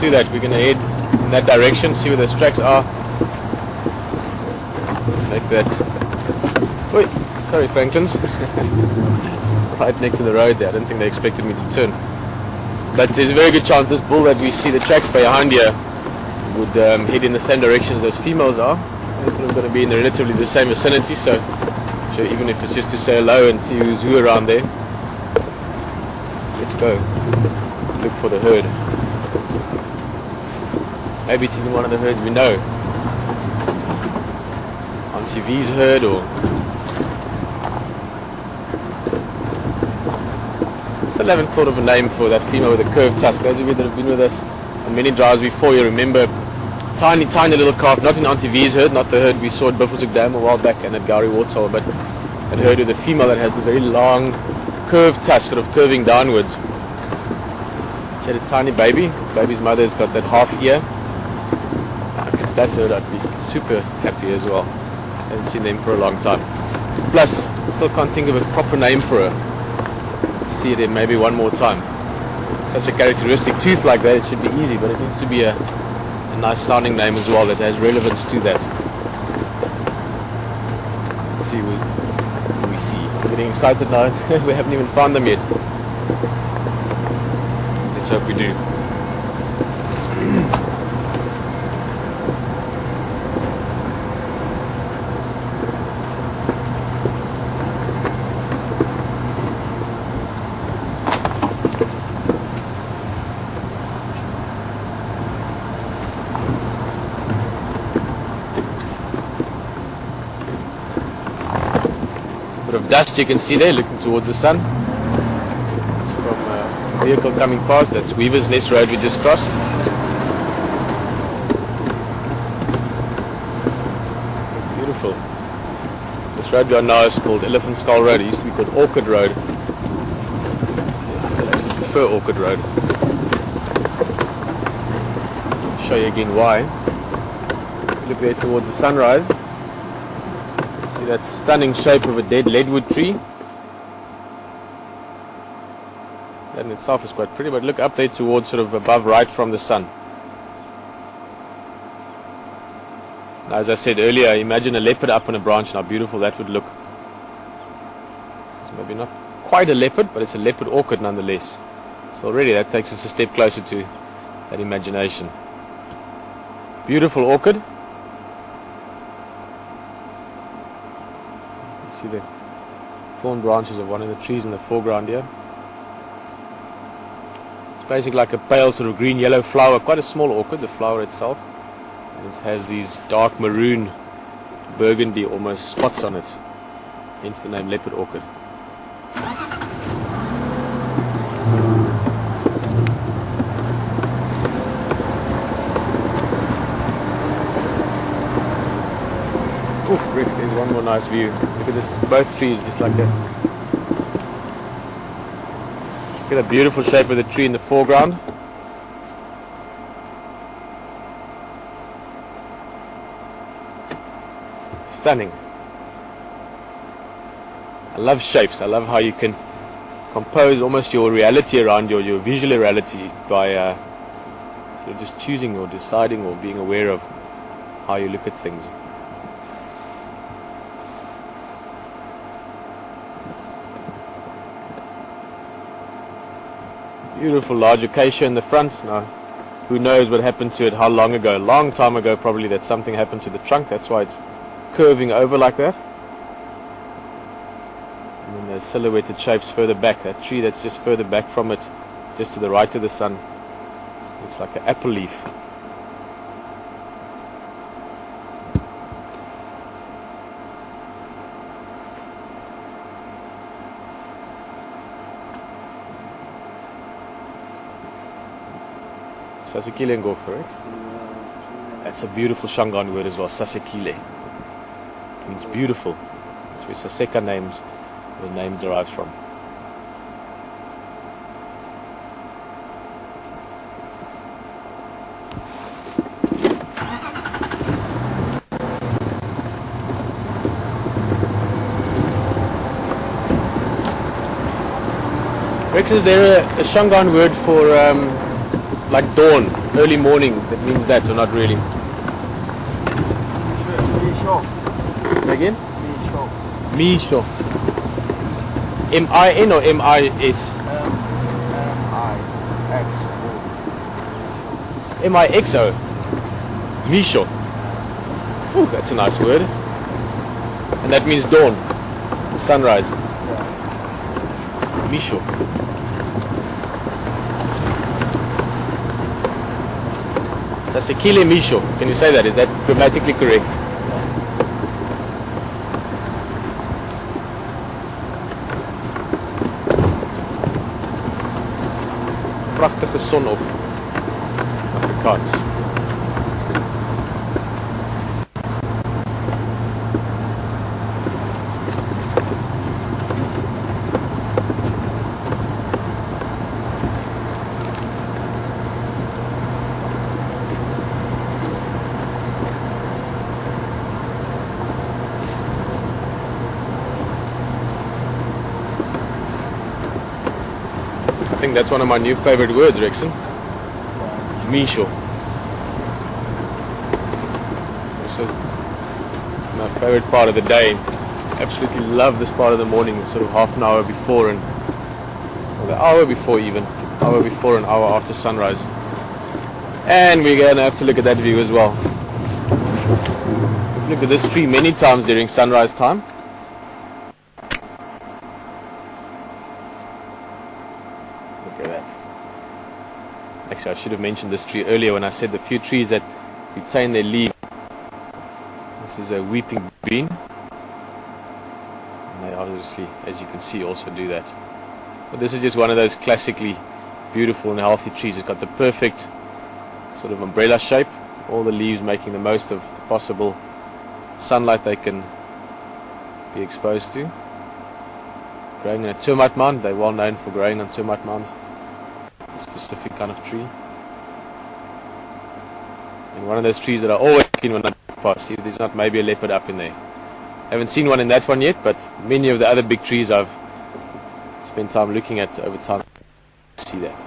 do that. We're going to head in that direction, see where those tracks are. Make that. Wait, sorry, Franklins. Right next to the road there. I don't think they expected me to turn. But there's a very good chance this bull that we see the tracks behind here would head in the same direction as those females are. They're sort of going to be in relatively the same vicinity, so even if it's just to say hello and see who's who around there. Let's go look for the herd. Maybe it's even one of the herds we know. Auntie V's herd, or still haven't thought of a name for that female with a curved tusk. Those of you that have been with us on many drives before, you remember tiny little calf, not in Auntie V's herd, not the herd we saw at Buffelshoek Dam a while back and at Gowrie Waterhole, but a herd with a female that has the very long curved tusk, sort of curving downwards. She had a tiny baby. The baby's mother's got that half ear. If it's that herd, I'd be super happy as well. Haven't seen them for a long time. Plus, still can't think of a proper name for her. See it in maybe one more time. Such a characteristic tooth like that, it should be easy, but it needs to be a nice sounding name as well that has relevance to that. Let's see who we see. I'm getting excited now. We haven't even found them yet. Let's hope we do. Bit of dust you can see there looking towards the sun. It's from a vehicle coming past. That's Weaver's Nest Road we just crossed. Beautiful. This road we are now is called Elephant Skull Road. It used to be called Orchid Road. I still actually prefer Orchid Road. I'll show you again why. Look there towards the sunrise. See that stunning shape of a dead leadwood tree. That in itself is quite pretty, but look up there towards sort of above right from the sun. Now, as I said earlier, imagine a leopard up on a branch and how beautiful that would look. This is maybe not quite a leopard, but it's a leopard orchid nonetheless. So already that takes us a step closer to that imagination. Beautiful orchid. See the thorn branches of one of the trees in the foreground here. It's basically like a pale sort of green-yellow flower, quite a small orchid, the flower itself. And it has these dark maroon, burgundy almost spots on it, hence the name leopard orchid. Oh, Rex, there's one more nice view. Look at this, both trees, just like that. Look at the beautiful shape of the tree in the foreground. Stunning. I love shapes. I love how you can compose almost your reality around your visual reality by sort of just choosing or deciding or being aware of how you look at things. Beautiful large acacia in the front. Now, who knows what happened to it, how long ago? A long time ago probably that something happened to the trunk. That's why it's curving over like that. And then there's silhouetted shapes further back. That tree that's just further back from it, just to the right of the sun, looks like an apple leaf. Sasekile and go for it. That's a beautiful Shangaan word as well, Sasekile. It means beautiful. That's where Saseka names, the name derives from. Rex, is there a Shangaan word for like dawn? early morning that means that, or not really? Mixo. Say again? Mixo. Mixo. M-I-N or M-I-S? M-I-X-O. M-I-X-O. Mixo. Phew, that's a nice word. And that means dawn, sunrise. Mixo. Sasekile Mixo. Can you say that? Is that grammatically correct? Prachtige son op. Afrikaans. I think that's one of my new favorite words, Rexon. Mixo. Also my favorite part of the day. Absolutely love this part of the morning, sort of half an hour before and or the hour before even. Hour before and hour after sunrise. And we're gonna have to look at that view as well. Look at this tree many times during sunrise time. Look at that. Actually, I should have mentioned this tree earlier when I said the few trees that retain their leaves. This is a weeping bean. And they obviously, as you can see, also do that. But this is just one of those classically beautiful and healthy trees. It's got the perfect sort of umbrella shape. All the leaves making the most of the possible sunlight they can be exposed to. Growing in a termite mound. They're well known for growing on termite mounds. A specific kind of tree. And one of those trees that I always look in when I pass. See if there's not maybe a leopard up in there. Haven't seen one in that one yet, but many of the other big trees I've spent time looking at over time. See that.